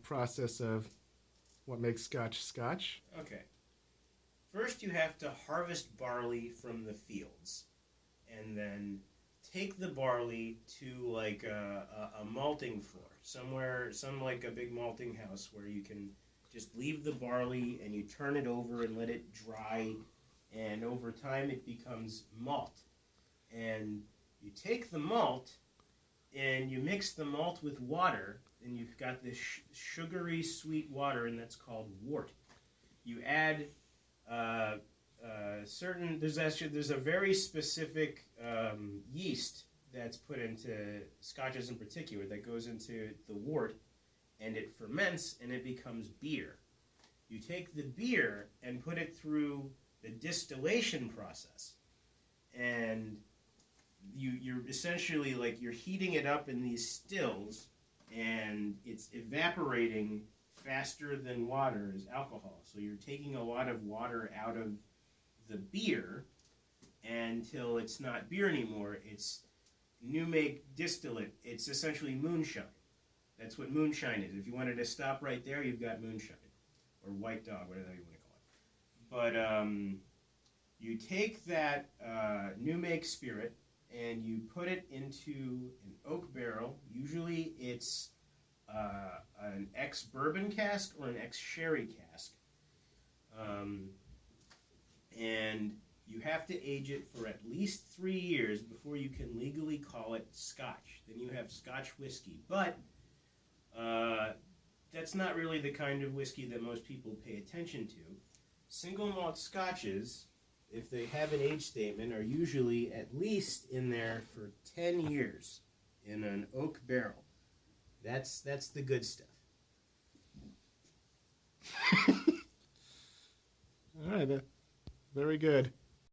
process of what makes Scotch Scotch. Okay. First, you have to harvest barley from the fields, and then take the barley to like a malting floor, somewhere, some like a big malting house where you can just leave the barley and you turn it over and let it dry, and over time it becomes malt. And you take the malt and you mix the malt with water, and you've got this sugary sweet water, and that's called wort. You add there's a very specific yeast that's put into scotches in particular that goes into the wort, and it ferments and it becomes beer. You take the beer and put it through the distillation process, and you're essentially like you're heating it up in these stills, and it's evaporating faster than water is alcohol. So you're taking a lot of water out of the beer until it's not beer anymore. It's new make distillate. It's essentially moonshine. That's what moonshine is. If you wanted to stop right there, you've got moonshine. Or white dog, whatever you want to call it. But you take that new make spirit and you put it into an oak barrel. Usually it's an ex-bourbon cask or an ex-sherry cask. And you have to age it for at least 3 years before you can legally call it Scotch. Then you have Scotch whiskey. But that's not really the kind of whiskey that most people pay attention to. Single malt Scotches, if they have an age statement, are usually at least in there for 10 years in an oak barrel. That's the good stuff. All right, very good.